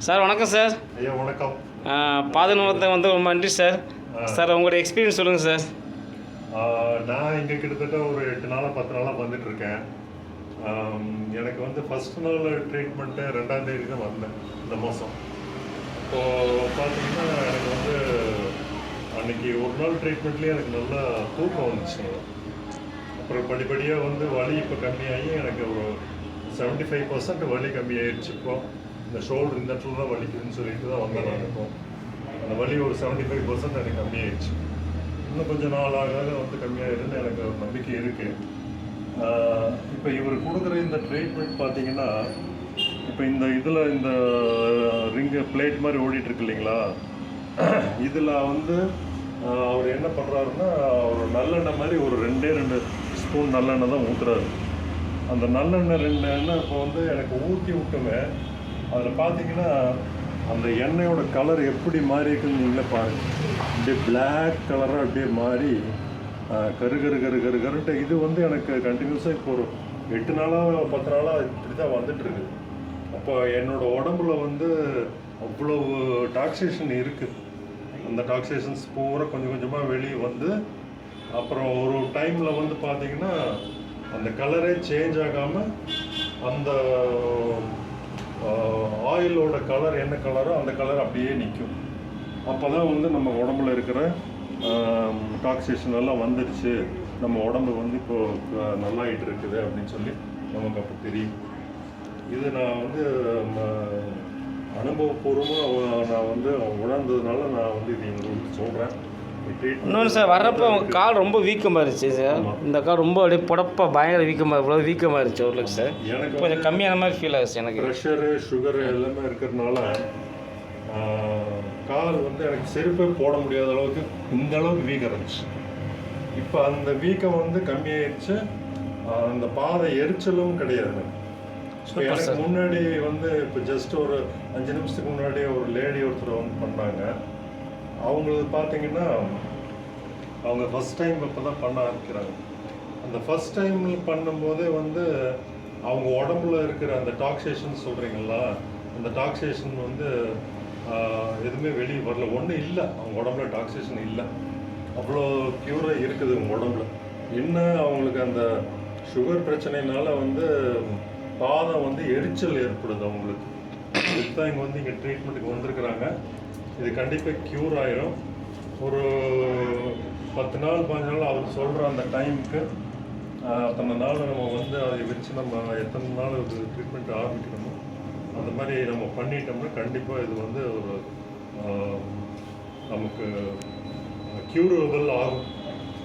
Sir வணக்கம் sir. ஐயா வணக்கம். பாதநூலத்தை வந்து ரொம்ப நன்றி சார். சார் உங்களுடைய எக்ஸ்பீரியன்ஸ் சொல்லுங்கள் சார். நான் இங்கே கிட்டத்தட்ட ஒரு 8 நாளாக 10 நாளாக வந்துட்டுருக்கேன். எனக்கு வந்து ஃபஸ்ட் நாள் ட்ரீட்மெண்ட்டு 2ஆம் தேதி தான் வந்தேன் இந்த மாதம். இப்போது பார்த்தீங்கன்னா எனக்கு வந்து அன்றைக்கி ஒரு நாள் ட்ரீட்மெண்ட்லேயே எனக்கு நல்லா தூக்கம் வந்துச்சு. அப்புறம் படிப்படியாக வந்து வலி இப்போ கம்மியாகி எனக்கு ஒரு 75% வலி கம்மியாயிடுச்சு. இப்போது இந்த ஷோல்டர் இந்த இடத்துல தான் வலிக்குதுன்னு சொல்லிட்டு தான் வந்தேன் நான். இப்போ அந்த வலி ஒரு 75% எனக்கு கம்மியாயிடுச்சு. இன்னும் கொஞ்சம் நாள் ஆக வந்து கம்மியாகிடுன்னு எனக்கு ஒரு நம்பிக்கை இருக்குது. இப்போ இவர் கொடுக்குற இந்த ட்ரீட்மெண்ட் பார்த்தீங்கன்னா, இப்போ இந்த இதில் இந்த ரிங்கு பிளேட் மாதிரி ஓடிட்டுருக்கு இல்லைங்களா, இதில் வந்து அவர் என்ன பண்ணுறாருன்னா, ஒரு நல்லெண்ணெய் மாதிரி ஒரு 2 ஸ்பூன் நல்லெண்ணெய் தான் ஊற்றுறாரு. அந்த நல்லெண்ணெய் 2 எண்ணெய் இப்போ வந்து எனக்கு ஊற்றி விட்டுமே, அதில் பார்த்தீங்கன்னா அந்த எண்ணெயோட கலர் எப்படி மாறி இருக்குன்னு நீங்களே பாருங்கள். அப்படியே பிளாக் கலராக அப்படியே மாறி கருன்ட்டு இது வந்து எனக்கு கண்டினியூஸாக இப்போ ஒரு 8 நாளாக 10 நாளாக இப்படி தான் வந்துட்டுருக்கு. அப்போ என்னோடய உடம்புல வந்து அவ்வளோ டாக்ஸேஷன் இருக்குது. அந்த டாக்ஸேஷன்ஸ் பூரா கொஞ்சம் கொஞ்சமாக வெளியே வந்து அப்புறம் ஒரு டைமில் வந்து பார்த்திங்கன்னா அந்த கலரே சேஞ்ச் ஆகாமல் அந்த ஆயிலோட கலர் என்ன கலரோ அந்த கலர் அப்படியே நிற்கும். அப்போ தான் வந்து நம்ம உடம்புல இருக்கிற டாக்ஸேஷன் எல்லாம் வந்துடுச்சு, நம்ம உடம்பு வந்து இப்போது நல்லாயிட்டு இருக்குது அப்படின்னு சொல்லி நமக்கு அப்போ தெரியும். இது நான் வந்து அனுபவபூர்வமாக நான் வந்து உணர்ந்ததுனால நான் வந்து இது எங்களுக்கு சொல்கிறேன். இன்னொன்று சார், வர்றப்போ அவங்க கால் ரொம்ப வீக்கமாக இருந்துச்சு சார். இந்த கால் ரொம்ப அப்படியே புடப்பா பயங்கர வீக்கமாக இவ்வளோ வீக்கமாக இருந்துச்சு ஓரளவுக்கு சார். எனக்கு கொஞ்சம் கம்மியான மாதிரி ஃபீல் ஆகுது. எனக்கு ப்ரெஷரு சுகரு எல்லாமே இருக்கிறதுனால கால் வந்து எனக்கு செருப்பே போட முடியாத அளவுக்கு இந்த அளவுக்கு வீக்கம் இருந்துச்சு. இப்போ அந்த வீக்கம் வந்து கம்மியாயிடுச்சு. அந்த பாதை எரிச்சலும் கிடையாது. ஸோ எனக்கு முன்னாடி வந்து இப்போ ஜஸ்ட் ஒரு 5 நிமிஷத்துக்கு முன்னாடி ஒரு லேடி ஒருத்தர் வந்து பண்ணாங்க. அவங்களுக்கு பார்த்தீங்கன்னா அவங்க ஃபஸ்ட் டைம் இப்போ தான் பண்ண ஆரம்பிக்கிறாங்க. அந்த ஃபஸ்ட் டைம் பண்ணும்போதே வந்து அவங்க உடம்புல இருக்கிற அந்த டாக்ஸேஷன் சொல்கிறீங்களா, அந்த டாக்ஸேஷன் வந்து எதுவுமே வெளியே வரல. ஒன்றும் இல்லை, அவங்க உடம்புல டாக்ஸேஷன் இல்லை. அவ்வளோ க்யூராக இருக்குது அவங்க உடம்புல. என்ன அவங்களுக்கு அந்த சுகர் பிரச்சனைனால வந்து பாதம் வந்து எரிச்சல் ஏற்படுது அவங்களுக்கு. இதுதான் இங்கே வந்து இங்கே ட்ரீட்மெண்ட்டுக்கு வந்திருக்கிறாங்க. இது கண்டிப்பாக க்யூர் ஆயிரும். ஒரு 10 நாள் 15 நாள் அவர் சொல்கிற அந்த டைமுக்கு அத்தனை நாள் நம்ம வந்து அதை வச்சு நம்ம எத்தனை நாள் ஒரு ட்ரீட்மெண்ட் ஆரம்பிக்கணுமோ அந்த மாதிரி நம்ம பண்ணிட்டோம்னா கண்டிப்பாக இது வந்து ஒரு நமக்கு க்யூரபிள் ஆகும்.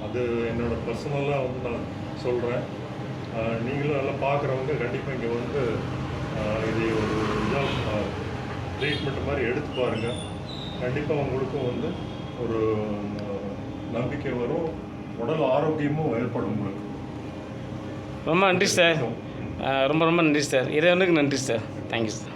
அது என்னோடய பர்சனலாக வந்து நான் சொல்கிறேன். நீங்களும் நல்லா பார்க்குறவங்க கண்டிப்பாக இங்கே வந்து இதை ஒரு இதாக ட்ரீட்மெண்ட் மாதிரி எடுத்து பாருங்கள். கண்டிப்பாக உங்களுக்கும் வந்து ஒரு நம்பிக்கை வரும், உடல் ஆரோக்கியமும் ஏற்படும் உங்களுக்கு. ரொம்ப நன்றி சார். ரொம்ப ரொம்ப நன்றி சார். இறைவனுக்கு நன்றி சார். Thank you sir.